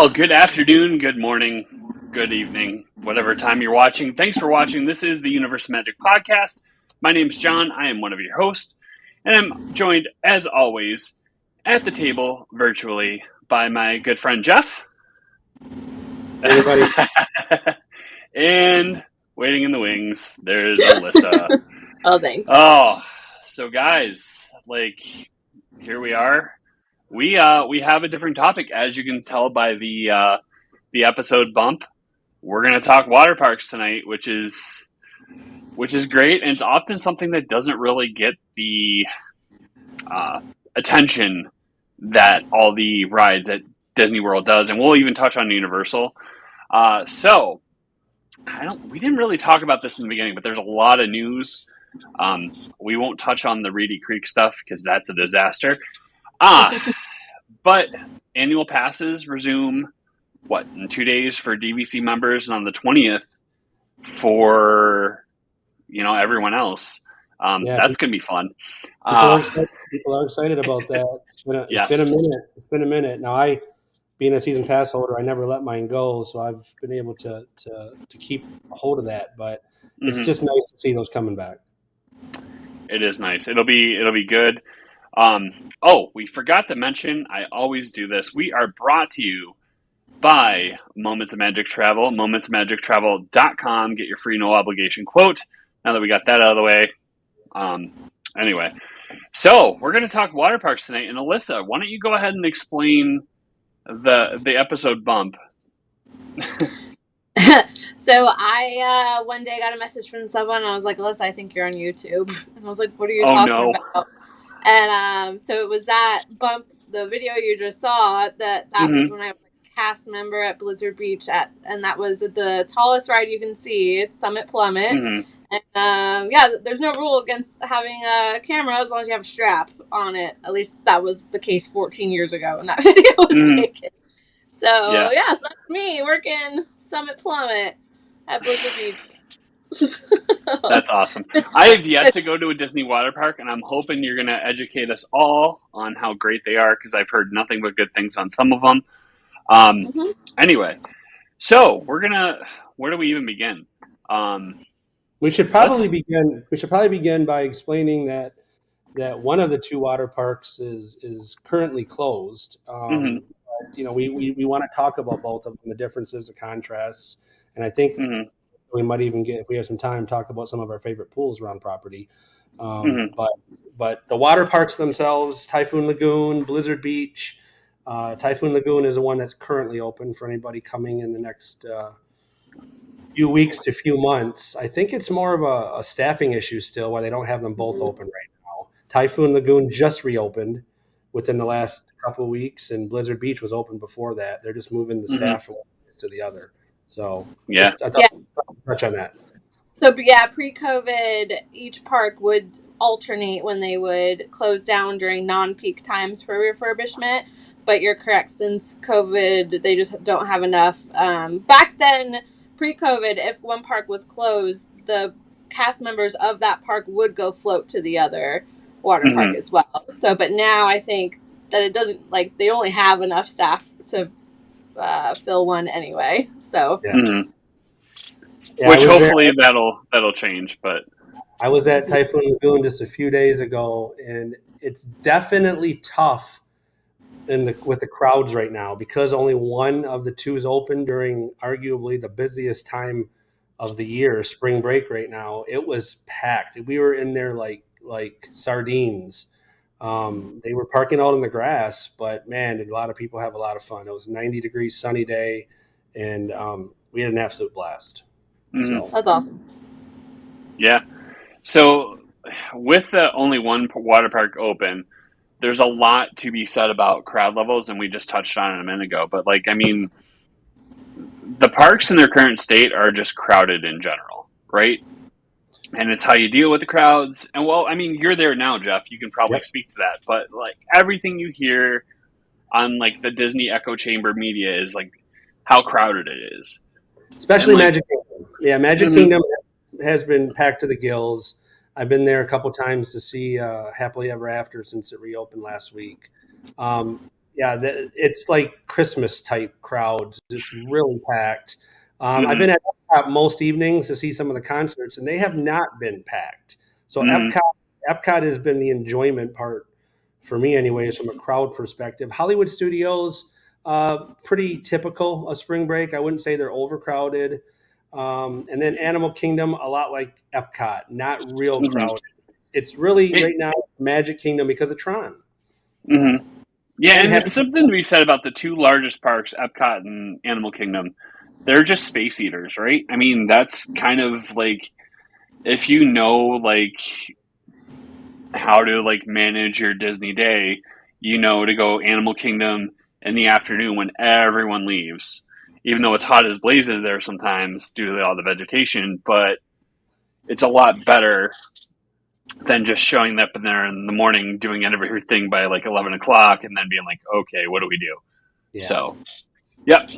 Well, good afternoon, good morning, good evening, whatever time you're watching. Thanks for watching. This is the Universe of Magic podcast. My name's John. I am one of your hosts, and I'm joined, as always, at the table virtually by my good friend Jeff. Everybody. And waiting in the wings, there's Alyssa. Oh, thanks. Oh, so guys, here we are. We have a different topic, as you can tell by the episode bump. We're gonna talk water parks tonight, which is great, and it's often something that doesn't really get the attention that all the rides at Disney World does, and we'll even touch on Universal. So we didn't really talk about this in the beginning, but there's a lot of news. We won't touch on the Reedy Creek stuff because that's a disaster. But annual passes resume, in 2 days for DVC members, and on the 20th for, everyone else. That's going to be fun. People are excited about that. It's been a minute. Now, being a season pass holder, I never let mine go, so I've been able to keep a hold of that. But it's just nice to see those coming back. It is nice. It'll be good. We forgot to mention, I always do this. We are brought to you by Moments of Magic Travel, momentsofmagictravel.com. Get your free no obligation quote. Now that we got that out of the way. Anyway, so we're going to talk water parks tonight. And Alyssa, why don't you go ahead and explain the episode bump? So I one day got a message from someone, and I was like, Alyssa, I think you're on YouTube. And I was like, what are you talking about? And so it was that bump, the video you just saw, that was when I was a cast member at Blizzard Beach, and that was the tallest ride you can see. It's Summit Plummet. And there's no rule against having a camera as long as you have a strap on it. At least that was the case 14 years ago when that video was taken. So so that's me working Summit Plummet at Blizzard Beach. That's awesome. I have yet to go to a Disney water park, and I'm hoping you're going to educate us all on how great they are, because I've heard nothing but good things on some of them. Anyway, so where do we even begin? We should probably begin by explaining that one of the two water parks is currently closed. We want to talk about both of them, the differences, the contrasts, and I think we might even get, if we have some time, talk about some of our favorite pools around property. But the water parks themselves, Typhoon Lagoon, Blizzard Beach. Typhoon Lagoon is the one that's currently open for anybody coming in the next few weeks to few months. I think it's more of a staffing issue still, why they don't have them both open right now. Typhoon Lagoon just reopened within the last couple of weeks, and Blizzard Beach was open before that. They're just moving the staff from one to the other. So I thought we'd touch on that. So pre-COVID, each park would alternate when they would close down during non-peak times for refurbishment. But you're correct, since COVID, they just don't have enough. Back then, pre-COVID, if one park was closed, the cast members of that park would go float to the other water park as well. So, but now I think that it doesn't, they only have enough staff to fill one anyway. So, which hopefully that'll change. But I was at Typhoon Lagoon just a few days ago, and it's definitely tough with the crowds right now, because only one of the two is open during arguably the busiest time of the year, spring break right now. It was packed. We were in there like sardines. They were parking out in the grass, but man, did a lot of people have a lot of fun. It was a 90-degree sunny day, and we had an absolute blast. So. That's awesome. Yeah. So with the only one water park open, there's a lot to be said about crowd levels, and we just touched on it a minute ago. But the parks in their current state are just crowded in general, right? And it's how you deal with the crowds. And you're there now, Jeff. You can probably speak to that. But everything you hear on the Disney echo chamber media is how crowded it is. Especially Magic Kingdom. Yeah, Magic Kingdom has been packed to the gills. I've been there a couple times to see Happily Ever After since it reopened last week. Yeah, it's like Christmas type crowds. It's really packed. I've been at Epcot most evenings to see some of the concerts, and they have not been packed. So Epcot has been the enjoyment part for me, anyways, from a crowd perspective. Hollywood Studios, pretty typical of spring break. I wouldn't say they're overcrowded. And then Animal Kingdom, a lot like Epcot, not real crowded. It's really right now Magic Kingdom because of Tron. Yeah, and something to be said about the two largest parks, Epcot and Animal Kingdom. They're just space eaters, right? I mean, that's kind of like if you know like how to like manage your Disney day, you know to go Animal Kingdom in the afternoon when everyone leaves. Even though it's hot as blazes there sometimes due to all the vegetation, but it's a lot better than just showing up in there in the morning, doing everything by like 11 o'clock, and then being like, okay, what do we do? Yeah. So, yep.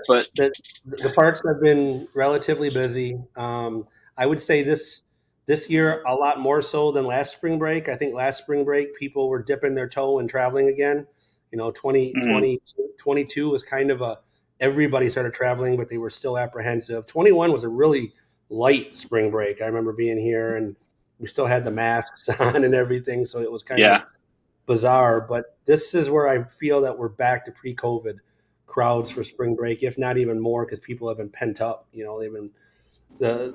But the parks have been relatively busy. I would say this year a lot more so than last spring break. I think last spring break people were dipping their toe and traveling again. 2022 was kind of everybody started traveling, but they were still apprehensive. 21 was a really light spring break. I remember being here and we still had the masks on and everything, so it was kind of bizarre. But this is where I feel that we're back to pre-COVID crowds for spring break, if not even more, because people have been pent up. They've been the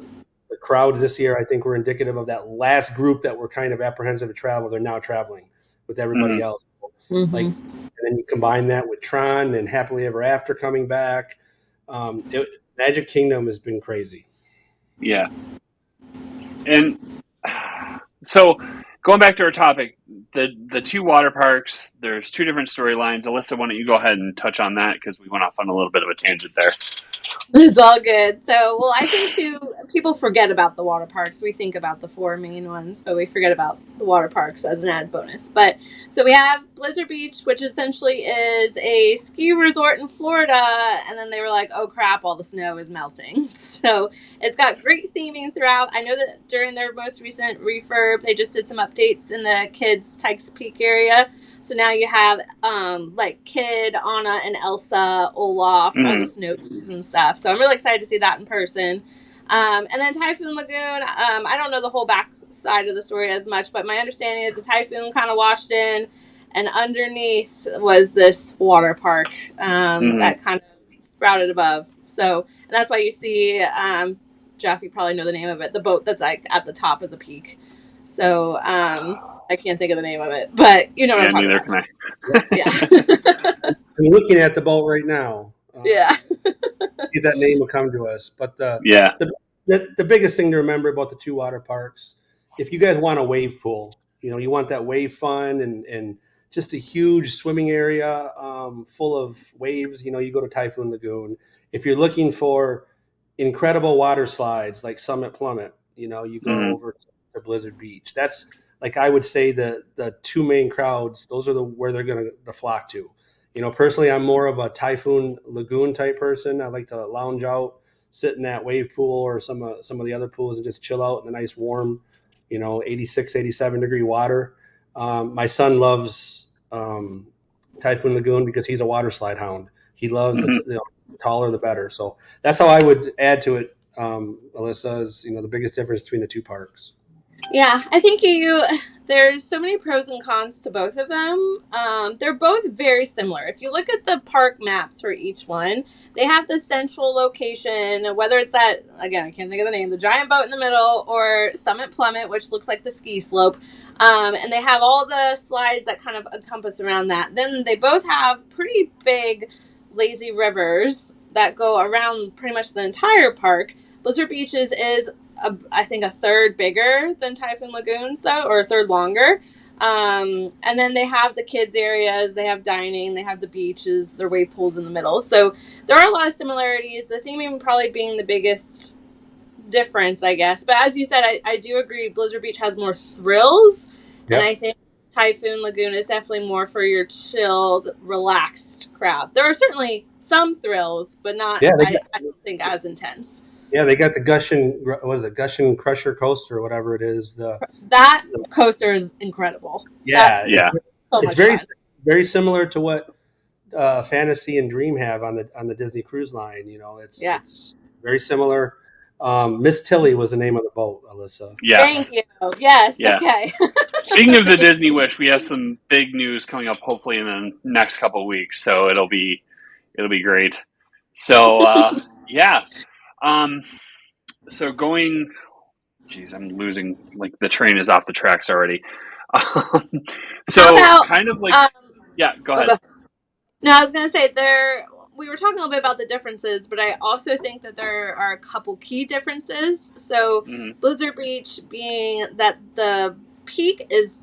crowds this year. I think were indicative of that last group that were kind of apprehensive to travel. They're now traveling with everybody else. Like, and then you combine that with Tron and Happily Ever After coming back. Magic Kingdom has been crazy. Yeah, and so going back to our topic, the two water parks, there's two different storylines. Alyssa, why don't you go ahead and touch on that because we went off on a little bit of a tangent there. It's all good. So, well, I think too, people forget about the water parks. We think about the four main ones, but we forget about the water parks as an added bonus. But so we have Blizzard Beach, which essentially is a ski resort in Florida. And then they were like, oh crap, all the snow is melting. So it's got great theming throughout. I know that during their most recent refurb, they just did some updates in the kids' Tykes Peak area. So now you have like Kid, Anna, and Elsa, Olaf, all the snow peas and stuff. So I'm really excited to see that in person. And then Typhoon Lagoon, I don't know the whole back side of the story as much, but my understanding is the typhoon kind of washed in, and underneath was this water park that kind of sprouted above. So, and that's why you see, Jeff, you probably know the name of it, the boat that's like at the top of the peak. So, I can't think of the name of it, but you know what I'm talking about. Yeah. I'm looking at the boat right now. See that name will come to us. But the biggest thing to remember about the two water parks, if you guys want a wave pool, you want that wave fun and just a huge swimming area full of waves, you go to Typhoon Lagoon. If you're looking for incredible water slides like Summit Plummet, you go over to Blizzard Beach. That's like I would say the two main crowds, those are where they're going to flock to. Personally, I'm more of a Typhoon Lagoon type person. I like to lounge out, sit in that wave pool or some of the other pools and just chill out in the nice warm, 86, 87 degree water. My son loves Typhoon Lagoon because he's a water slide hound. He loves the taller the better. So that's how I would add to it, Alyssa, is the biggest difference between the two parks. Yeah, I think there's so many pros and cons to both of them. They're both very similar. If you look at the park maps for each one, they have the central location, whether it's that, again, I can't think of the name, the giant boat in the middle, or Summit Plummet, which looks like the ski slope. And they have all the slides that kind of encompass around that. Then they both have pretty big lazy rivers that go around pretty much the entire park. Blizzard Beaches is I think a third bigger than Typhoon Lagoons, though, or a third longer. And then they have the kids areas, they have dining, they have the beaches, their wave pools in the middle. So there are a lot of similarities. The theming probably being the biggest difference, I guess. But as you said, I do agree Blizzard Beach has more thrills. Yep. And I think Typhoon Lagoon is definitely more for your chilled, relaxed crowd. There are certainly some thrills, but not, I don't think, as intense. Yeah, they got the Gushing Crusher coaster or whatever it is. That coaster is incredible. Yeah, it's very very similar to what Fantasy and Dream have on the Disney Cruise Line. Yeah. It's very similar. Miss Tilly was the name of the boat, Alyssa. Yes. Thank you. Yes. Yeah. Okay. Speaking of the Disney Wish, we have some big news coming up hopefully in the next couple of weeks, so it'll be great. So yeah. Um, so going, geez, I'm losing, like the train is off the tracks already. Um, How so about kind of like, um? yeah, go Oh, ahead. go. No, I was gonna say there. We were talking a little bit about the differences, but I also think that there are a couple key differences. So, Mm-hmm. Blizzard Beach being that the peak is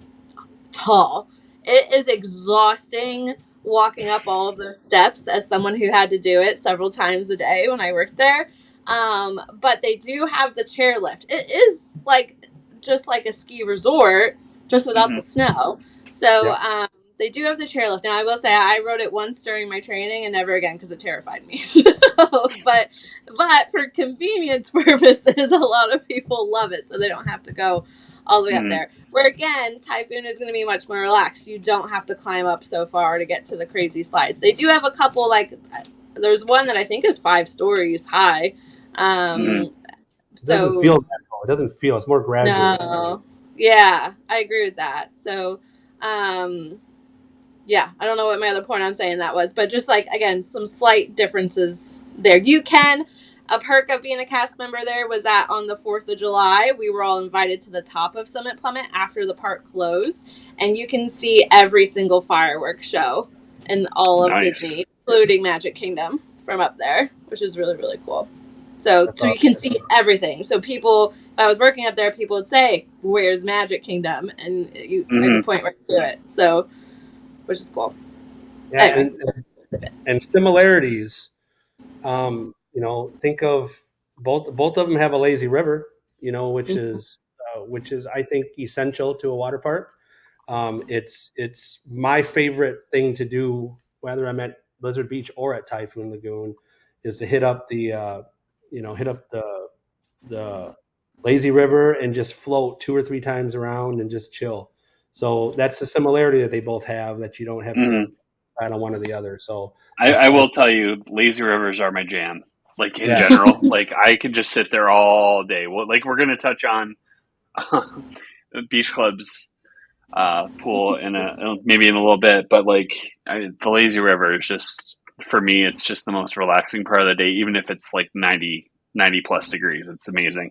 tall. It is exhausting walking up all of those steps as someone who had to do it several times a day when I worked there. But they do have the chairlift. It is like just like a ski resort, just without Mm-hmm. the snow. So Yep. they do have the chairlift. Now I will say I rode it once during my training and never again because it terrified me. But for convenience purposes, a lot of people love it, so they don't have to go all the way up Mm-hmm. there. Where again, Typhoon is going to be much more relaxed. You don't have to climb up so far to get to the crazy slides. They do have a couple, like, there's one that I think is 5 stories high. Mm-hmm. It doesn't So, feel that tall. It doesn't feel. It's more gradual. no. Yeah, I agree with that. So, um, yeah, I don't know what my other point on saying that was, but just like, again, some slight differences there. A perk of being a cast member there was that on the 4th of July, we were all invited to the top of Summit Plummet after the park closed, and you can see every single fireworks show in all of Nice. Disney, including Magic Kingdom, from up there, which is really, really cool. So, That's so you awesome. can see everything. So people, if I was working up there, people would say, "Where's Magic Kingdom?" And I Mm-hmm. could point right to it. So, which is cool. Yeah, Anyway. and similarities. Think of both of them have a lazy river. Which is I think essential to a water park. It's my favorite thing to do, whether I'm at Blizzard Beach or at Typhoon Lagoon, is to hit up the lazy river and just float 2 or 3 times around and just chill. So that's the similarity that they both have, that you don't have to Mm-hmm. decide on one or the other. So I will tell you, lazy rivers are my jam. Like in yeah, general, like I could just sit there all day. Well, like we're gonna touch on beach clubs pool in maybe in a little bit, but like the lazy river is just, for me, it's just the most relaxing part of the day, even if it's like 90 plus degrees. It's amazing.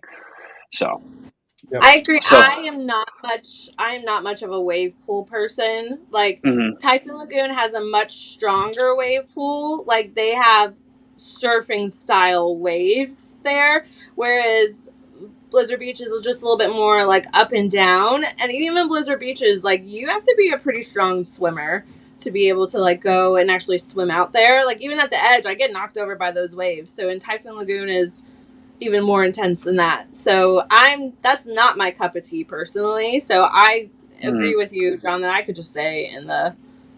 So yep. I agree. so I am not much of a wave pool person. Like mm-hmm. Typhoon Lagoon has a much stronger wave pool. Like they have surfing style waves there, whereas Blizzard Beach is just a little bit more like up and down. And even Blizzard Beaches, like you have to be a pretty strong swimmer to be able to like go and actually swim out there. Like even at the edge, I get knocked over by those waves. So in Typhoon Lagoon is even more intense than that. So that's not my cup of tea personally. So I Mm-hmm. agree with you, John, that I could just stay in the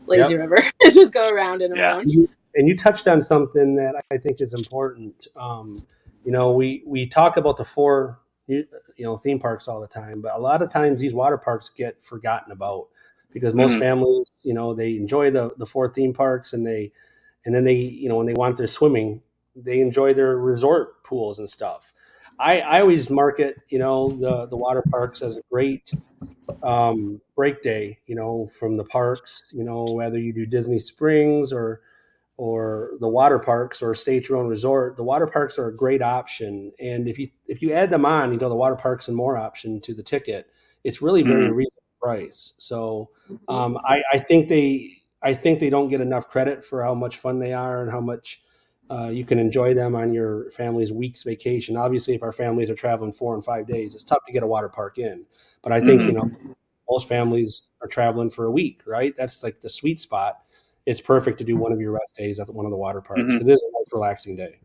lazy Yep. river and just go around and Yeah. around. And you touched on something that I think is important. We talk about the four theme parks all the time, but a lot of times these water parks get forgotten about because most Mm-hmm. families, they enjoy the four theme parks, and then they, when they want their swimming, they enjoy their resort pools and stuff. I always market, the water parks as a great break day, from the parks, whether you do Disney Springs or the water parks or state your own resort. The water parks are a great option, and if you add them on, the water parks and more option to the ticket, it's really very Mm-hmm. reasonable price. So Mm-hmm. I think they don't get enough credit for how much fun they are and how much you can enjoy them on your family's week's vacation. Obviously, if our families are traveling 4 and 5 days, it's tough to get a water park in. But I think Mm-hmm. most families are traveling for a week, right? That's like the sweet spot. It's perfect to do one of your rest days at one of the water parks Mm-hmm. because it is a nice, relaxing day.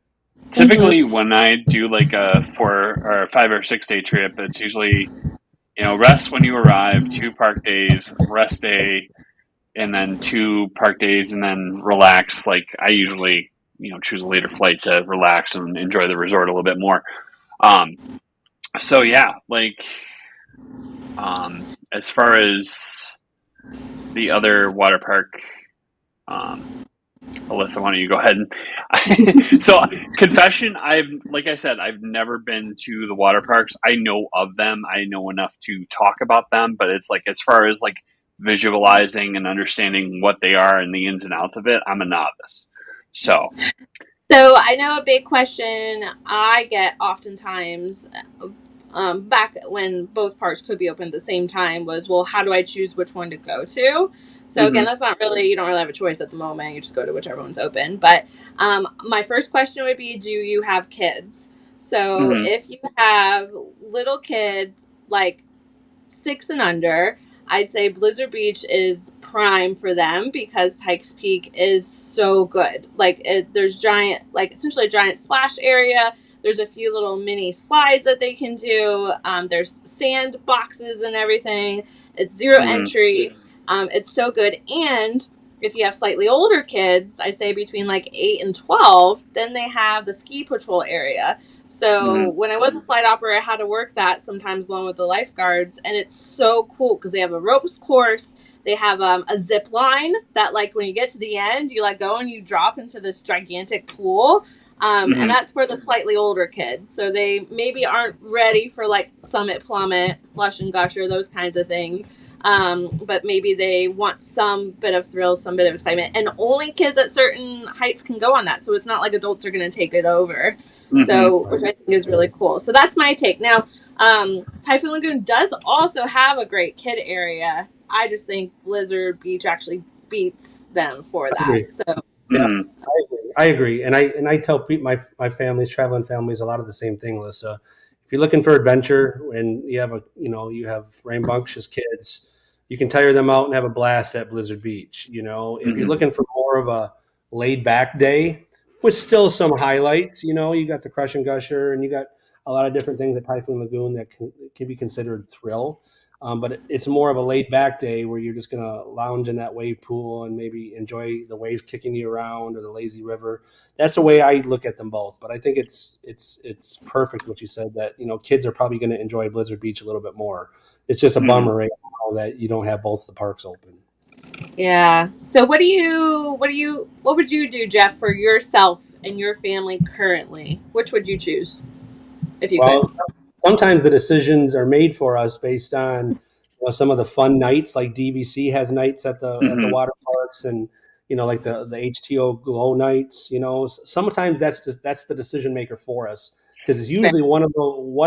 Typically, when I do like a 4 or 5 or 6 day trip, it's usually, rest when you arrive, 2 park days, rest day, and then 2 park days, and then relax. Like I usually, choose a later flight to relax and enjoy the resort a little bit more. Um, so yeah, like as far as the other water park um, Alyssa, why don't you go ahead and so confession, like I said, I've never been to the water parks. I know of them. I know enough to talk about them, but it's like as far as like visualizing and understanding what they are and the ins and outs of it, I'm a novice. So So I know a big question I get oftentimes, back when both parks could be open at the same time, was, well, how do I choose which one to go to? So again, that's not really, you don't really have a choice at the moment. You just go to whichever one's open. But my first question would be, do you have kids? So if you have little kids, like 6 and under, I'd say Blizzard Beach is prime for them because Tykes Peak is so good. Like there's giant, like essentially a giant splash area. There's a few little mini slides that they can do. There's sand boxes and everything. It's zero entry. It's so good. And if you have slightly older kids, I'd say between like 8 and 12, then they have the ski patrol area. So when I was a slide operator, I had to work that sometimes along with the lifeguards, and it's so cool because they have a ropes course. They have a zip line that, like, when you get to the end, you let go and you drop into this gigantic pool. And that's for the slightly older kids. So they maybe aren't ready for like Summit Plummet, Slush and Gusher, those kinds of things. But maybe they want some bit of thrill, some bit of excitement. And only kids at certain heights can go on that. So it's not like adults are going to take it over. So, which I think is really cool. So that's my take. Now, Typhoon Lagoon does also have a great kid area. I just think Blizzard Beach actually beats them for that. So yeah, I agree. And I tell people, my families, traveling families, a lot of the same thing, Alyssa. If you're looking for adventure and you have rambunctious kids, you can tire them out and have a blast at Blizzard Beach. If you're looking for more of a laid back day with still some highlights, you got the Crush and Gusher and you got a lot of different things at Typhoon Lagoon that can be considered thrill. But it's more of a laid back day where you're just going to lounge in that wave pool and maybe enjoy the waves kicking you around or the lazy river. That's the way I look at them both. But I think it's perfect what you said, that kids are probably going to enjoy Blizzard Beach a little bit more. It's just a bummer right now that you don't have both the parks open. Yeah. So what would you do, Jeff, for yourself and your family currently? Which would you choose if you could? Sometimes the decisions are made for us based on some of the fun nights, like DVC has nights at the water parks, and like the HTO Glow nights. Sometimes that's the decision maker for us, because it's usually one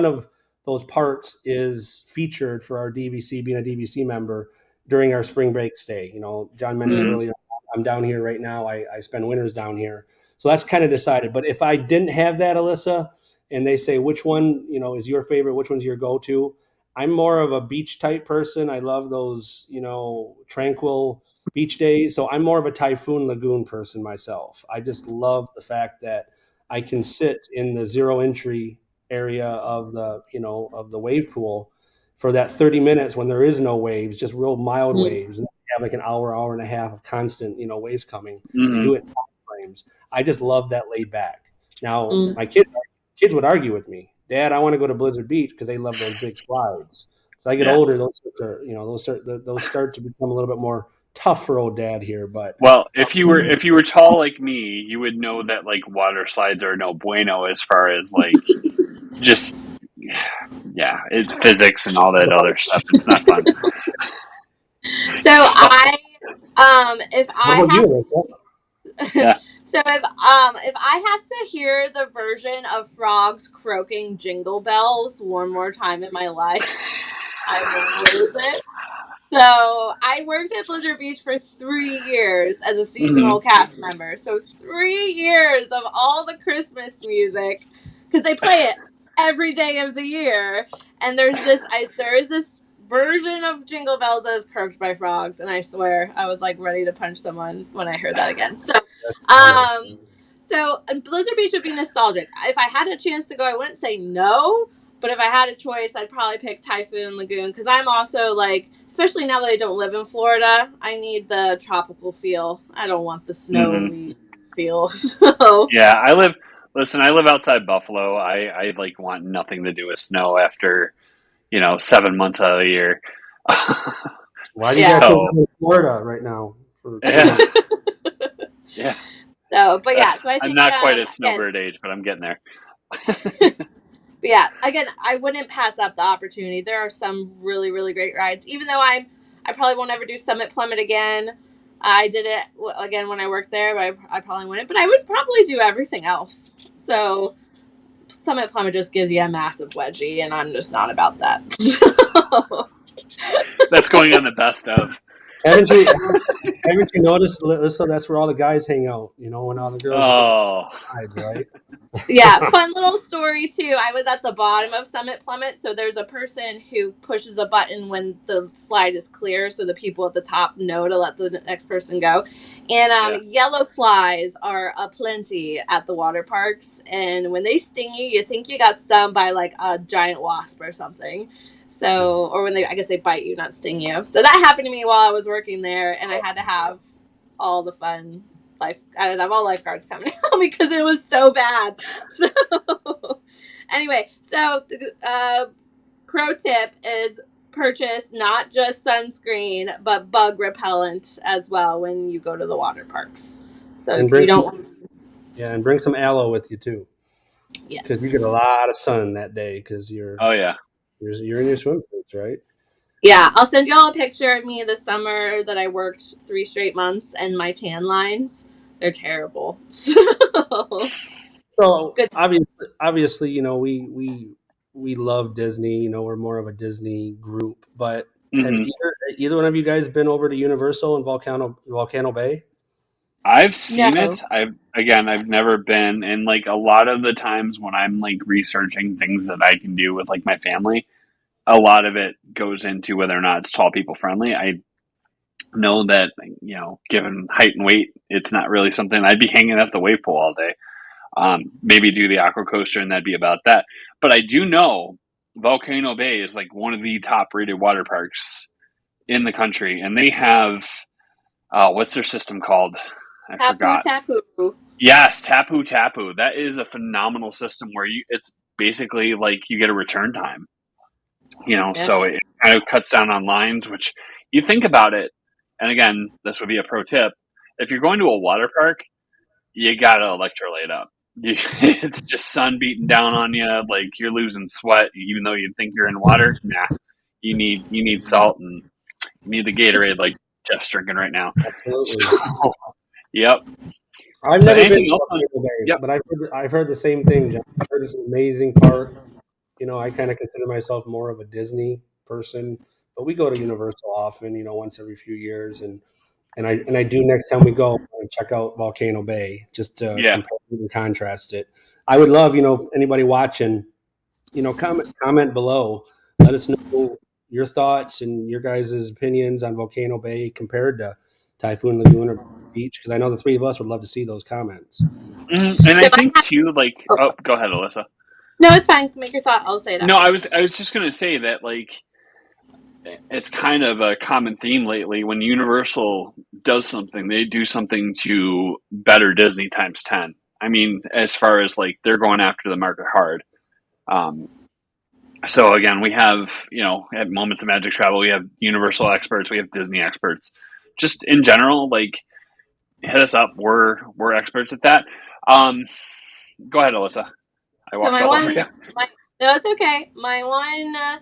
of those parks is featured for our DVC, being a DVC member during our spring break stay. John mentioned earlier, I'm down here right now. I spend winters down here, so that's kind of decided. But if I didn't have that, Alyssa, and they say, which one, is your favorite? Which one's your go-to? I'm more of a beach type person. I love those, tranquil beach days. So I'm more of a Typhoon Lagoon person myself. I just love the fact that I can sit in the zero entry area of the wave pool for that 30 minutes when there is no waves, just real mild waves. And have like an hour and a half of constant, waves coming. They do it in time frames. I just love that laid back. Now, my kids would argue with me, Dad, I want to go to Blizzard Beach because they love those big slides. As I get older, those start to become a little bit more tough for old Dad here. But if you were tall like me, you would know that like water slides are no bueno as far as like just it's physics and all that other stuff. It's not fun. So if I have So if I have to hear the version of frogs croaking jingle bells one more time in my life, I will lose it. So I worked at Blizzard Beach for 3 years as a seasonal cast member. So 3 years of all the Christmas music, because they play it every day of the year. And there is this version of Jingle Bells that is croaked by frogs, and I swear I was like ready to punch someone when I heard that again. So Blizzard Beach would be nostalgic. If I had a chance to go, I wouldn't say no. But if I had a choice, I'd probably pick Typhoon Lagoon, because I'm also like, especially now that I don't live in Florida, I need the tropical feel. I don't want the snowy feel. So. Yeah, I live outside Buffalo. I like want nothing to do with snow after, 7 months out of the year. Why do you guys live in Florida right now? Yeah. So, but yeah, so I I'm think not quite at again, snowbird age, but I'm getting there. but yeah, again, I wouldn't pass up the opportunity. There are some really, really great rides. Even though I probably won't ever do Summit Plummet again. I did it again when I worked there, but I probably wouldn't. But I would probably do everything else. So Summit Plummet just gives you a massive wedgie, and I'm just not about that. That's going on the best of. Haven't you haven't you noticed, Alyssa, that's where all the guys hang out, when all the girls are getting Oh, rides, right? Yeah, fun little story too. I was at the bottom of Summit Plummet, so there's a person who pushes a button when the slide is clear, so the people at the top know to let the next person go. And yeah. yellow flies are aplenty at the water parks, and when they sting you, you think you got stung by like a giant wasp or something. So, or when I guess they bite you, not sting you. So that happened to me while I was working there, and I had to have all the fun I didn't have all lifeguards coming out because it was so bad. So anyway, so pro tip is purchase not just sunscreen but bug repellent as well when you go to the water parks. So And you don't. and bring some aloe with you too, because you get Yes. a lot of sun that day because Oh yeah. you're in your swimsuits, right? Yeah, I'll send y'all a picture of me this summer that I worked 3 straight months and my tan lines. They're terrible. So Good. obviously, we love Disney. We're more of a Disney group. But have Hmm. either one of you guys been over to Universal and Volcano Bay? I've seen No. it. I've never been, and like a lot of the times when I'm like researching things that I can do with like my family, a lot of it goes into whether or not it's tall people friendly. I know that given height and weight, it's not really something I'd be hanging at the wave pool all day. Maybe do the aqua coaster, and that'd be about that. But I do know Volcano Bay is like one of the top rated water parks in the country, and they have what's their system called? I Tapu forgot. tapu. Yes, Tapu Tapu. That is a phenomenal system where it's basically like you get a return time. Yeah. So it kind of cuts down on lines, which you think about it. And again, this would be a pro tip. If you're going to a water park, you gotta electrolyte up. It's just sun beating down on you, like you're losing sweat, even though you think you're in water. Nah, you need salt and you need the Gatorade, like Jeff's drinking right now. Absolutely. So, yep. I've But never been anything to else on? Volcano Bay, Yep. but I've heard the same thing, John. I've heard it's an amazing park. I kind of consider myself more of a Disney person, but we go to Universal often, once every few years, and I do next time we go and check out Volcano Bay just to Yeah. compare and contrast it. I would love, anybody watching, comment below. Let us know your thoughts and your guys' opinions on Volcano Bay compared to Typhoon Lagoon or Beach, because I know the three of us would love to see those comments. And So I if I think have, too, like, oh, oh, go ahead, Alyssa. no, it's fine. Make your thought. I'll say it No, after. I was just gonna say that like it's kind of a common theme lately. When Universal does something, they do something to better Disney times 10. I mean, as far as like they're going after the market hard. Um, so again, we have at Moments of Magic Travel, we have Universal experts, we have Disney experts. Just in general, like hit us up. We're experts at that. Um, Go ahead, Alyssa. I So walked all over you. no, it's okay. My one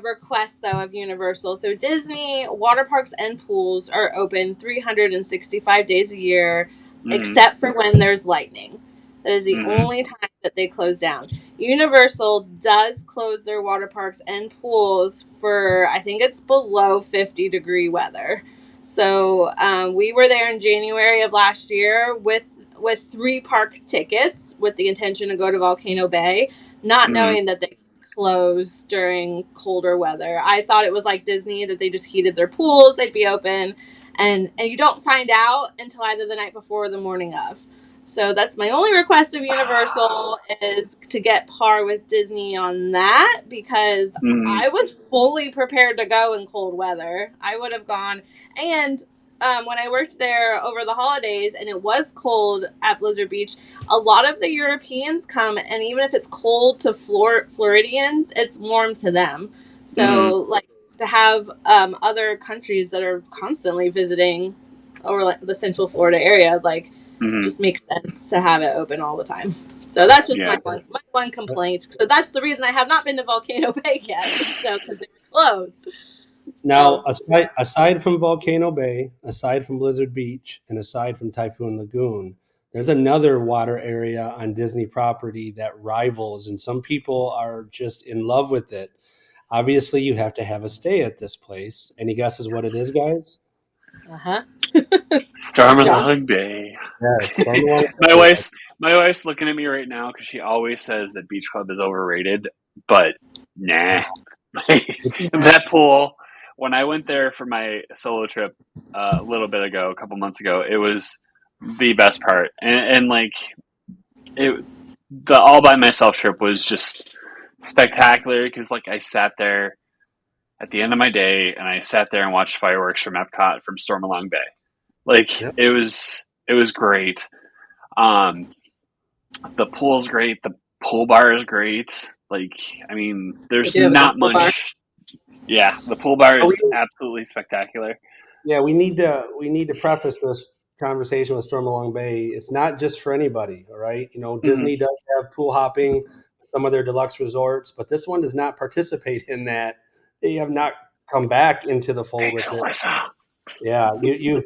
request though of Universal. So Disney water parks and pools are open 365 days a year, Mm-hmm. except for when there's lightning. That is the Mm-hmm. only time that they close down. Universal does close their water parks and pools for I think it's below 50-degree weather. So we were there in January of last year with 3 park tickets with the intention to go to Volcano Bay, not Mm-hmm. knowing that they close during colder weather. I thought it was like Disney that they just heated their pools, they'd be open, and you don't find out until either the night before or the morning of. So that's my only request of Universal is to get par with Disney on that, because Mm-hmm. I was fully prepared to go in cold weather. I would have gone. And when I worked there over the holidays and it was cold at Blizzard Beach, a lot of the Europeans come, and even if it's cold to Floridians, it's warm to them. Mm-hmm. So, like, to have other countries that are constantly visiting over like the Central Florida area, like Just makes sense to have it open all the time. So that's just my one complaint. So that's the reason I have not been to Volcano Bay yet. So because they were closed. Now, aside from Volcano Bay, aside from Blizzard Beach, and aside from Typhoon Lagoon, there's another water area on Disney property that rivals, and some people are just in love with it. Obviously, you have to have a stay at this place. Any guesses what it is, guys? Stormalong Bay. Yes, my wife's looking at me right now because she always says that Beach Club is overrated, but nah. That pool, when I went there for my solo trip a couple months ago, it was the best part. And like the all by myself trip was just spectacular because like I sat there at the end of my day and I sat there and watched fireworks from Epcot from Stormalong Bay. Like it was great. The pool's great. The pool bar is great. Like, I mean, there's not much. Bar. Yeah, the pool bar is absolutely spectacular. Yeah, we need to preface this conversation with Stormalong Bay. It's not just for anybody, all right? You know, Disney does have pool hopping, some of their deluxe resorts, but this one does not participate in that. They have not come back into the fold with it. Yeah, you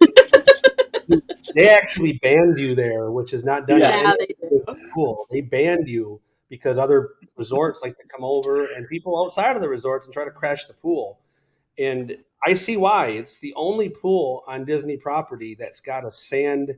they actually banned you there, which is not done. Yeah, they do. Cool. They banned you because other resorts like to come over and people outside of the resorts and try to crash the pool. And I see why. It's the only pool on Disney property that's got a sand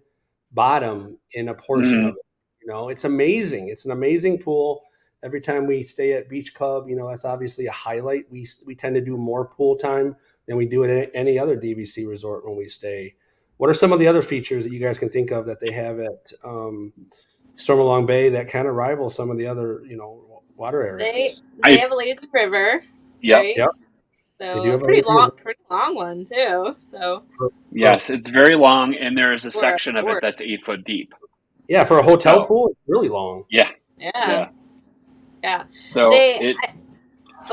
bottom in a portion of it. You know, it's amazing. It's an amazing pool. Every time we stay at Beach Club, you know, that's obviously a highlight. We tend to do more pool time than we do at any other DVC resort when we stay. What are some of the other features that you guys can think of that they have at Stormalong Bay that kind of rival some of the other, you know, water areas? They have a lazy river. Yep. Right? Yep. So a pretty long one too. So yes, it's very long, and there is a section of it that's 8 foot deep. Yeah, for a hotel pool, it's really long. Yeah. So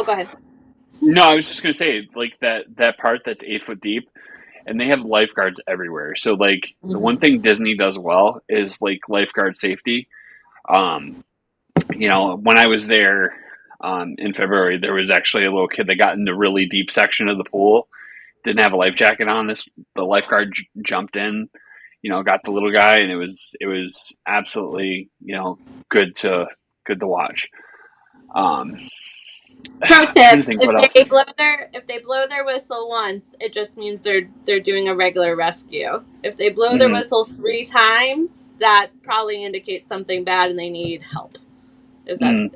go ahead. No, I was just gonna say, like that part that's 8 foot deep, and they have lifeguards everywhere. So like the one thing Disney does well is like lifeguard safety. You know, when I was there in February, there was actually a little kid that got in the really deep section of the pool, didn't have a life jacket on. The lifeguard jumped in, you know, got the little guy, and it was absolutely, you know, good to watch. Pro tip: if they blow their whistle once, it just means they're doing a regular rescue. If they blow their whistle 3 times, that probably indicates something bad and they need help.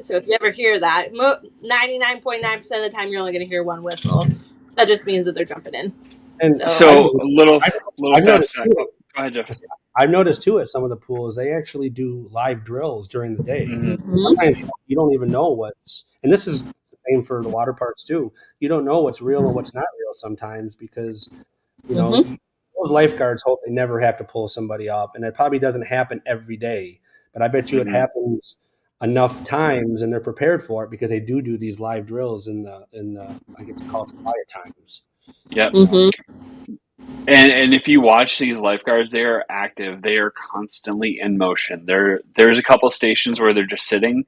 So if you ever hear that, 99.9% of the time you're only going to hear one whistle. That just means that they're jumping in. And so a little fast fact. Go ahead, Jeff. I've noticed too at some of the pools they actually do live drills during the day. Sometimes you don't even know and this is the same for the water parks too. You don't know what's real and what's not real sometimes because you know those lifeguards hope they never have to pull somebody up, and it probably doesn't happen every day. But I bet you it happens enough times, and they're prepared for it because they do these live drills in the I guess called quiet times. Yep. And if you watch these lifeguards, they are active. They are constantly in motion. There's a couple stations where they're just sitting,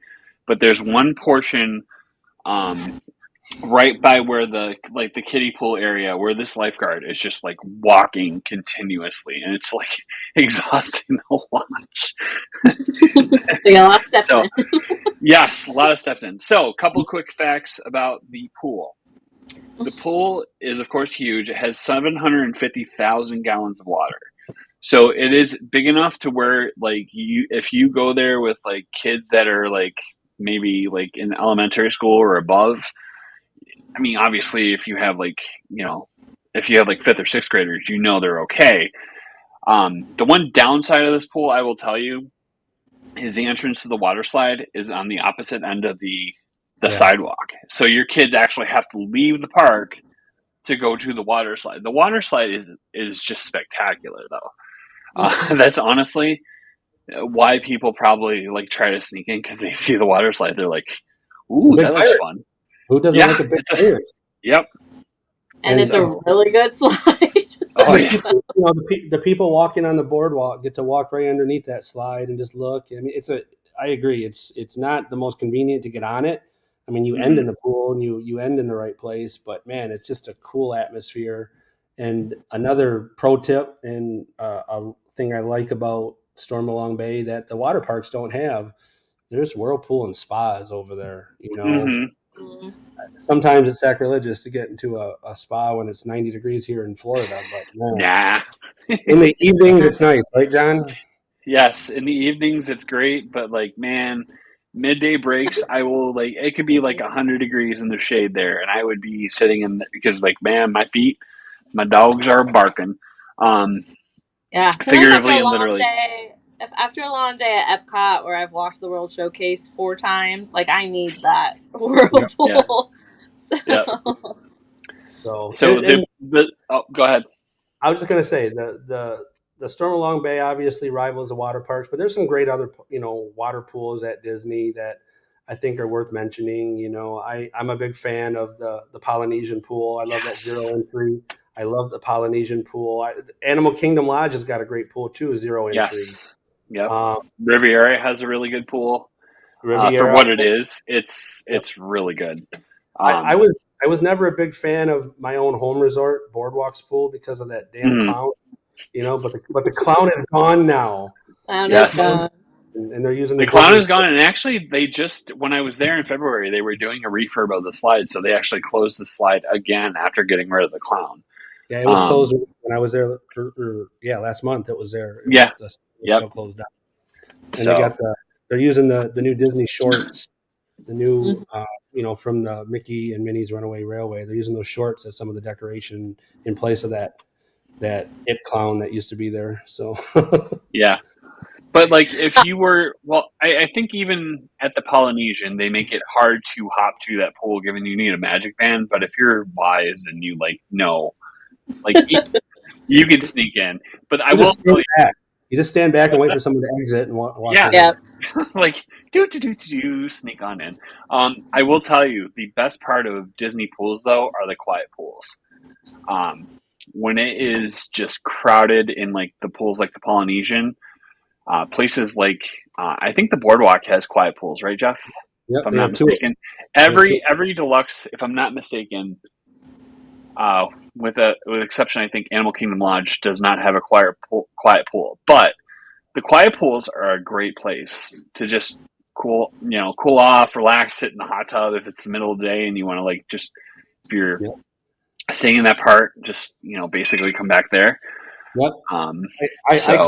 but there's one portion right by where the kiddie pool area where this lifeguard is just like walking continuously, and it's like exhausting to watch. They got a lot of steps in. Yes, a lot of steps in. So, a couple quick facts about the pool. The pool is, of course, huge. It has 750,000 gallons of water. So it is big enough to where, like, if you go there with like kids that are like maybe like in elementary school or above, I mean, obviously, if you have like, you know, if you have like 5th or 6th graders, you know they're okay. The one downside of this pool, I will tell you, is the entrance to the water slide is on the opposite end of the sidewalk. So your kids actually have to leave the park to go to the water slide. The water slide is just spectacular, though. That's honestly why people probably like try to sneak in because they see the water slide. They're like, "Ooh, that looks fun." Who doesn't like a big player? Yep. And it's a really good slide. Oh the yeah. people, the people walking on the boardwalk get to walk right underneath that slide and just look. I mean, I agree. It's not the most convenient to get on it. I mean, you end in the pool and you end in the right place, but man, it's just a cool atmosphere. And another pro tip and a thing I like about Stormalong Bay that the water parks don't have, there's whirlpool and spas over there. Mhm. Sometimes it's sacrilegious to get into a spa when it's 90 degrees here in Florida, but man, Nah. in the evenings it's nice, right, John? Yes, in the evenings it's great, but like man, midday breaks I will like it could be like 100 degrees in the shade there, and I would be sitting in because like man, my dogs are barking, um, Yeah, sometimes after figuratively a and long literally. day, if after a long day at Epcot where I've walked the World Showcase 4 times, like I need that Yep. Yeah, whirlpool. yeah. So So, So the oh, go ahead. I was just going to say the Stormalong Bay obviously rivals the water parks, but there's some great other water pools at Disney that I think are worth mentioning. I'm a big fan of the Polynesian pool. I love that Yes, zero entry. I love the Polynesian pool. Animal Kingdom Lodge has got a great pool too, zero entry. yes, yep. Um, Riviera has a really good pool. For Riviera. what it is, it's really good. Um, I was never a big fan of my own home resort, Boardwalk's pool, because of that damn mhm, clown. But the clown is gone now, clown is yes. gone. and they're using the The clown Disney is gone, store. and actually, they just when I was there in February, they were doing a refurb of the slide, so they actually closed the slide again after getting rid of the clown. Yeah, it was Um, closed when I was there. Yeah, last month it was there. yeah, It was yep. still closed down, and So they're using the new Disney shorts, the new Mhm. from the Mickey and Minnie's Runaway Railway. They're using those shorts as some of the decoration in place of that it clown that used to be there. So yeah, but like if you were, well, I think even at the Polynesian, they make it hard to hop to that pool, given you need a magic band. But if you're wise and you like know, like you can sneak in. But I you will just tell stand back. You just stand back and wait for someone to exit and walk yeah, right in. Yep. like do sneak on in. I will tell you the best part of Disney pools though are the quiet pools. Um, when it is just crowded in like the pools like the Polynesian, places like I think the Boardwalk has quiet pools, right, Jeff? If Yep, I'm not mistaken, they have two. every deluxe, if I'm not mistaken, with exception, I think Animal Kingdom Lodge does not have a quiet pool, but the quiet pools are a great place to just cool off, relax, sit in the hot tub if it's the middle of the day and you want to like just if you're Yep, staying in that part, just basically come back there. yep. Um, I so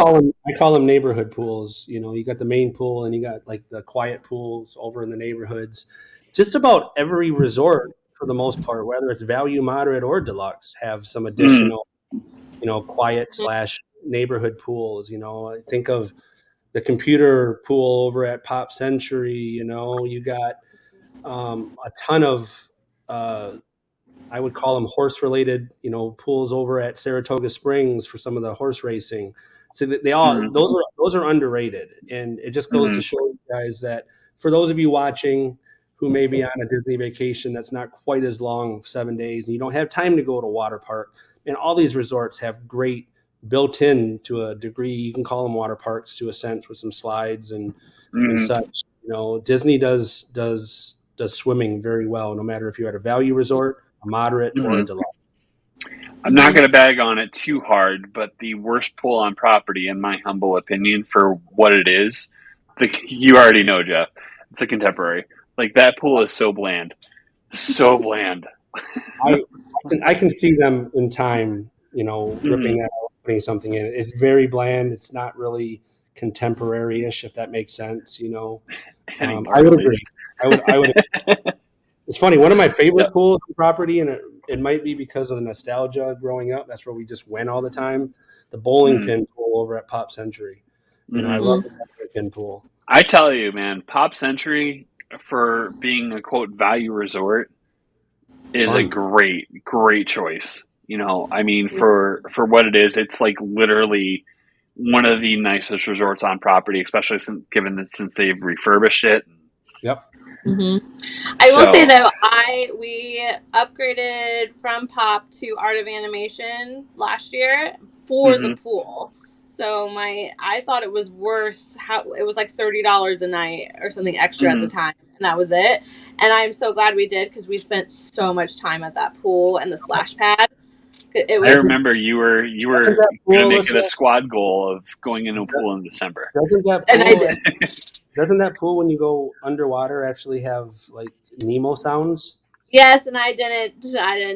call them neighborhood pools. You got the main pool and you got like the quiet pools over in the neighborhoods. Just about every resort, for the most part, whether it's value, moderate, or deluxe, have some mm, additional, quiet slash neighborhood pools. I think of the computer pool over at Pop Century. You got a ton of I would call them horse related, pools over at Saratoga Springs for some of the horse racing. So they all mm, those are underrated, and it just goes to mm, show you guys that for those of you watching who may be on a Disney vacation that's not quite as long, 7 days, and you don't have time to go to a water park, and all these resorts have great built in to a degree. You can call them water parks to a sense with some slides and mm, such. Disney does swimming very well, no matter if you're at a value resort, a moderate, or a mm. deluxe. I'm not Mhm. going to bag on it too hard, but the worst pool on property, in my humble opinion, for what it is, you already know, Jeff. It's a contemporary. Like that pool is so bland. I I can see them in time, ripping Mm-hmm. that out, putting something in it. It's very bland. It's not really contemporary-ish, if that makes sense. I Anymore, would at agree. least. I would. It's funny. One of my favorite Yep. pools on property, and it might be because of the nostalgia growing up. That's where we just went all the time. The bowling Mm, pin pool over at Pop Century. I mm-hmm. love Mhm. the bowling pin pool. I tell you, man, Pop Century for being a quote value resort It's is a fun. great choice. I mean, for what it is, it's like literally one of the nicest resorts on property, especially since they've refurbished it. Yep. Mm-hmm. I will say So, though, we upgraded from pop to art of animation last year for the mm-hmm, pool. So I thought it was worth it was like $30 a night or something extra at the mm-hmm. time, and that was it. And I'm so glad we did because we spent so much time at that pool and the splash pad. It I was, remember you Doesn't were that gonna pool, make it a Alyssa, squad goal of going into a pool in December. doesn't that and I pool did. doesn't that pool when you go underwater actually have like Nemo sounds? Yes, and I didn't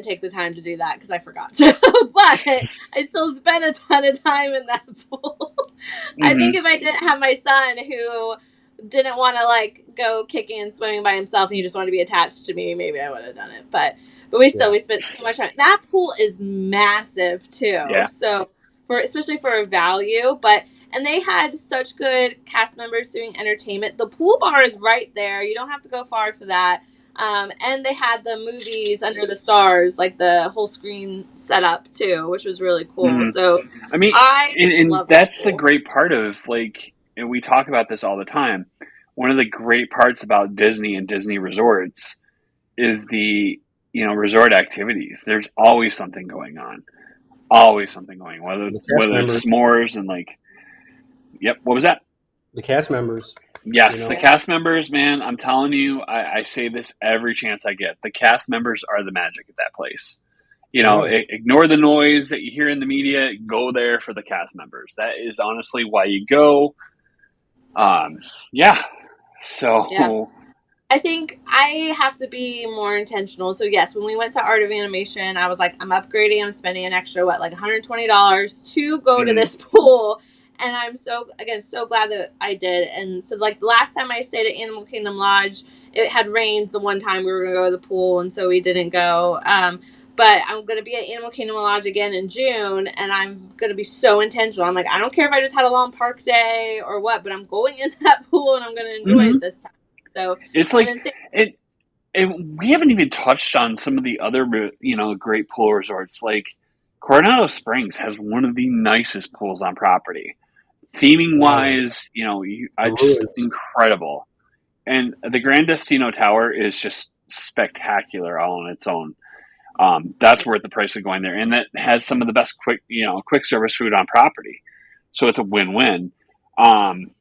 take the time to do that because I forgot to. But I still spent a ton of time in that pool. I think Mm-hmm. if I didn't have my son who didn't want to like go kicking and swimming by himself and he just wanted to be attached to me, maybe I would have done it. But Yeah. we spent so much time. That pool is massive too. Yeah. So for especially for a value, but and they had such good cast members doing entertainment. The pool bar is right there. You don't have to go far for that. And they had the movies under the stars, like the whole screen setup too, which was really cool. Mm-hmm. So I mean, I and love that that's the pool. great part of like, and we talk about this all the time. One of the great parts about Disney and Disney resorts is the resort activities. There's always something going on. Always something going on. The cast Whether members, it's s'mores and like, yep. What was that? the cast members, you Yes, know. the Yeah. cast members, man. I'm telling you, I say this every chance I get. The cast members are the magic at that place. Oh yeah. Ignore the noise that you hear in the media. Go there for the cast members. That is honestly why you go. Um, yeah. Yeah. So, I think I have to be more intentional. So yes, when we went to Art of Animation, I was like, I'm upgrading. I'm spending an extra like $120 to go to mm, this pool, and I'm so glad that I did. And so like the last time I stayed at Animal Kingdom Lodge, it had rained the one time we were gonna go to the pool, and so we didn't go. But I'm gonna be at Animal Kingdom Lodge again in June, and I'm gonna be so intentional. I'm like, I don't care if I just had a long park day or what, but I'm going in that pool and I'm gonna enjoy mm-hmm. it this time. So, It's and like then it. We haven't even touched on some of the other great pool resorts. Like Coronado Springs has one of the nicest pools on property. Theming Yeah, wise, the just ruins. incredible. And the Grand Destino Tower is just spectacular all on its own. That's worth the price of going there, and that has some of the best quick service food on property. So it's a win-win. Um,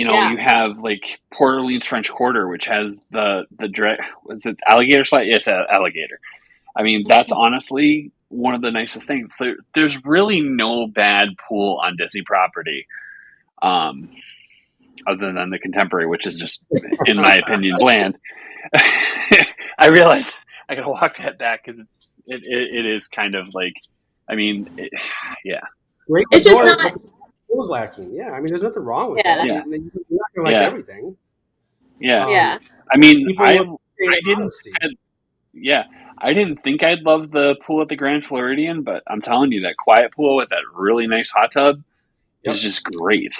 yeah. you have like Port Orleans French Quarter, which has was it alligator slide? Yeah, it's an alligator. I mean, that's honestly one of the nicest things. There's really no bad pool on Disney property, um, other than the Contemporary, which is just, in my opinion, bland. I realize I gotta walk that back because it is kind of like, I mean, yeah, Great It's just resort, but not. the pool is lacking. Yeah, I mean, there's nothing wrong with Yeah. that. yeah, You're not gonna like yeah, everything. yeah. Um, Yeah. I mean, people appreciate I didn't, honesty. yeah, I didn't think I'd love the pool at the Grand Floridian, but I'm telling you, that quiet pool with that really nice hot tub is Yep. just great.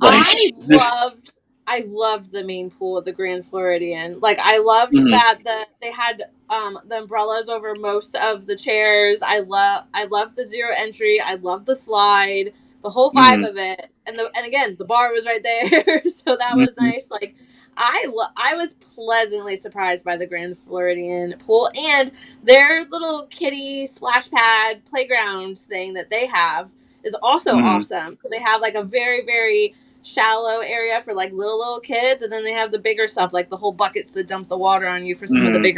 Like, I loved I loved the main pool at the Grand Floridian. Like I loved mhm, that they had the umbrellas over most of the chairs. I love the zero entry. I love the slide. The whole vibe mhm, of it. And again, the bar was right there. So that was mhm, nice. Like I was pleasantly surprised by the Grand Floridian pool and their little kiddie splash pad playground thing that they have is also mhm, awesome. So they have like a very, very shallow area for like little kids, and then they have the bigger stuff like the whole buckets that dump the water on you for some of the mhm.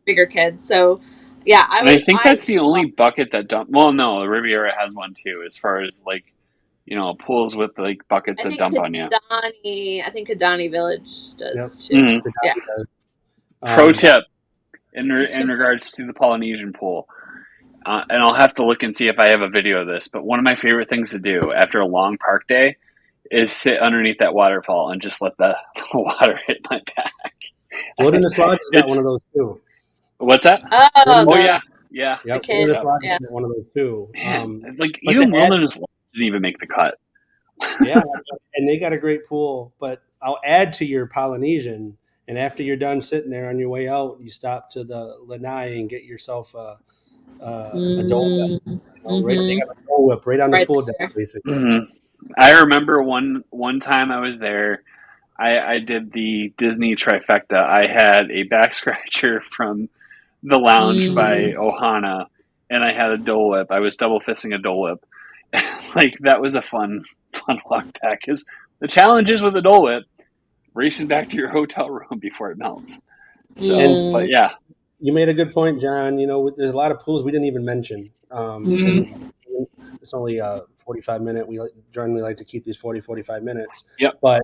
bigger kids. So yeah, And I think I that's the only bucket that dump. Well, no, the Riviera has one too, as far as like pools with like buckets I that think dump on you. Kadani Village Yep. does too. Mhm. Yeah. Pro Um, tip in regards to the Polynesian pool, and I'll have to look and see if I have a video of this. But one of my favorite things to do after a long park day is sit underneath that waterfall and just let the water hit my back. Wilderness Lodge has got one It's of those too. what's that? Oh, Oh Wilderness, yeah, yeah, the yep, kids. Wilderness yep. Lodge has Yeah. got one of those too. Man, like But to even add, Wilderness Lodge didn't even make the cut. yeah, and they got a great pool. But I'll add to your Polynesian, and after you're done sitting there on your way out, you stop to the lanai and get yourself a Dole Whip. Right, they Mm-hmm. got a Dole Whip right on the Right pool deck, there. basically. Mhm. I remember one time I was there. I did the Disney trifecta. I had a back scratcher from the lounge by Ohana, and I had a Dole Whip. I was double fisting a Dole Whip. Like that was a fun walk back. Because the challenge is with a Dole Whip, racing back to your hotel room before it melts. So, but yeah, you made a good point, John. You know, there's a lot of pools we didn't even mention because it's only a 45-minute. We generally like to keep these 45 minutes. Yep. But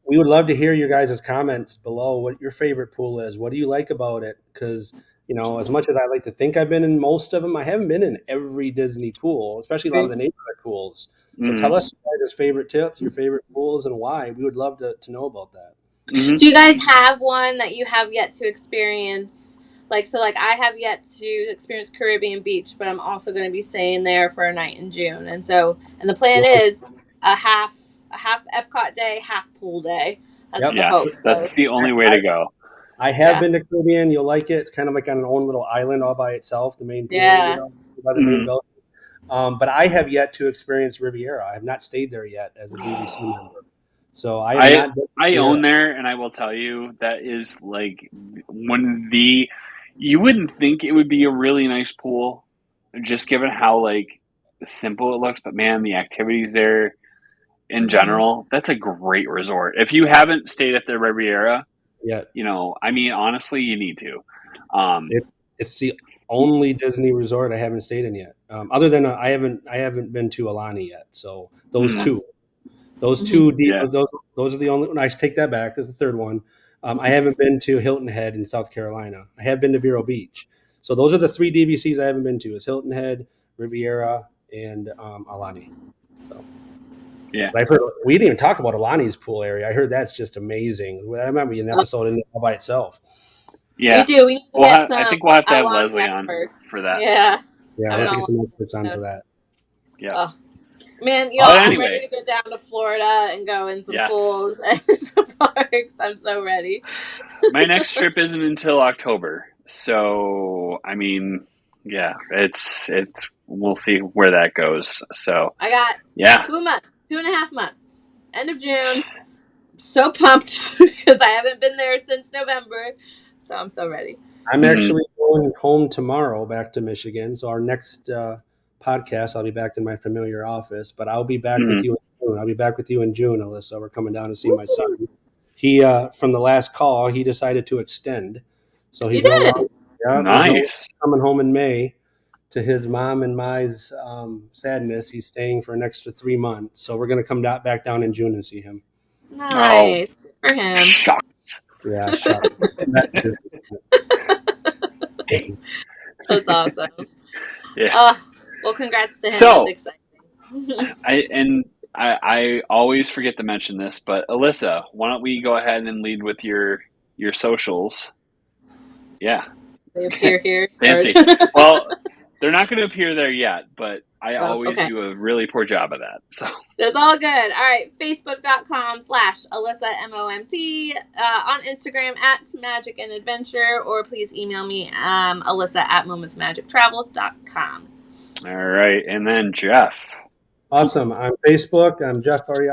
we would love to hear your guys' comments below what your favorite pool is. What do you like about it? Because, you know, as much as I like to think I've been in most of them, I haven't been in every Disney pool, especially a lot of the neighborhood pools. So tell us your guys' favorite tips, your favorite pools, and why. We would love to know about that. Do you guys have one that you have yet to experience? Like I have yet to experience Caribbean Beach, but I'm also going to be staying there for a night in June. And the plan is a half Epcot day, half pool day. That's the hope. That's the only way to go. I have been to Caribbean. You'll like it. It's kind of like on an own little island all by itself, the main pool, by the main building. But I have yet to experience Riviera. I have not stayed there yet as a DVC member. So I own there, and I will tell you that is like you wouldn't think it would be a really nice pool, just given how like simple it looks. But man, the activities there in general, that's a great resort. If you haven't stayed at the Riviera, you know, I mean, honestly, you need to. It's the only Disney resort I haven't stayed in yet. Other than I haven't been to Alani yet. So those two. Those two, those are the only. I should take that back. There's the third one. I haven't been to Hilton Head in South Carolina. I have been to Vero Beach. So those are the three DVCs I haven't been to: is Hilton Head, Riviera, and Alani. So, but I've heard we didn't even talk about Alani's pool area. I heard that's just amazing. That might be an episode in all by itself. Yeah, we do. We need to get some. I think we'll have to have Leslie experts on for that. Yeah, we'll have to get some experts on for that. Yeah. Man, y'all, I'm ready to get down to Florida and go in some pools and some parks. I'm so ready. My next trip isn't until October, so I mean, it's we'll see where that goes. So I got 2.5 months, end of June. So pumped because I haven't been there since November, so I'm so ready. I'm actually going home tomorrow back to Michigan. So our next podcast, I'll be back in my familiar office, but I'll be back with you in June. I'll be back with you in June, Alyssa. We're coming down to see my son. He from the last call, he decided to extend, so he's no longer coming home in May. To his mom and my's sadness, he's staying for an extra 3 months. So we're going to come back down in June and see him. Nice for him. Shucks. Yeah, shucks. That's awesome. Yeah. Well, congrats to him. That's exciting. I always forget to mention this, but Alyssa, why don't we go ahead and lead with your socials? Yeah. They appear here. Fancy. Well, they're not going to appear there yet, but I always do a really poor job of that. So that's all good. All right. Facebook.com/Alyssa MOMT. On Instagram @Magic and Adventure, or please email me Alyssa@momentsmagictravel.com. All right. And then Jeff. Awesome. On Facebook, I'm Jeffrey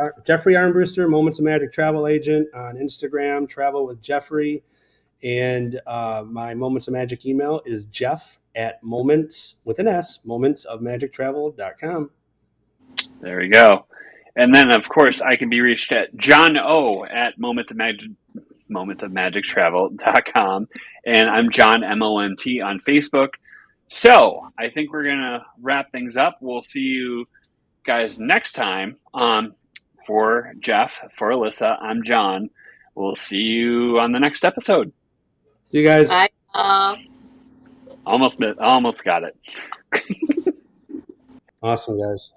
Armbruster, Moments of Magic Travel Agent. On Instagram, Travel with Jeffrey. And my Moments of Magic email is jeff@momentsofmagictravel.com. There we go. And then, of course, I can be reached at John O at momentsofmagictravel.com. And I'm John MOMT on Facebook. So I think we're going to wrap things up. We'll see you guys next time. For Jeff, for Alyssa, I'm John. We'll see you on the next episode. See you guys. Bye. Almost got it. Awesome, guys.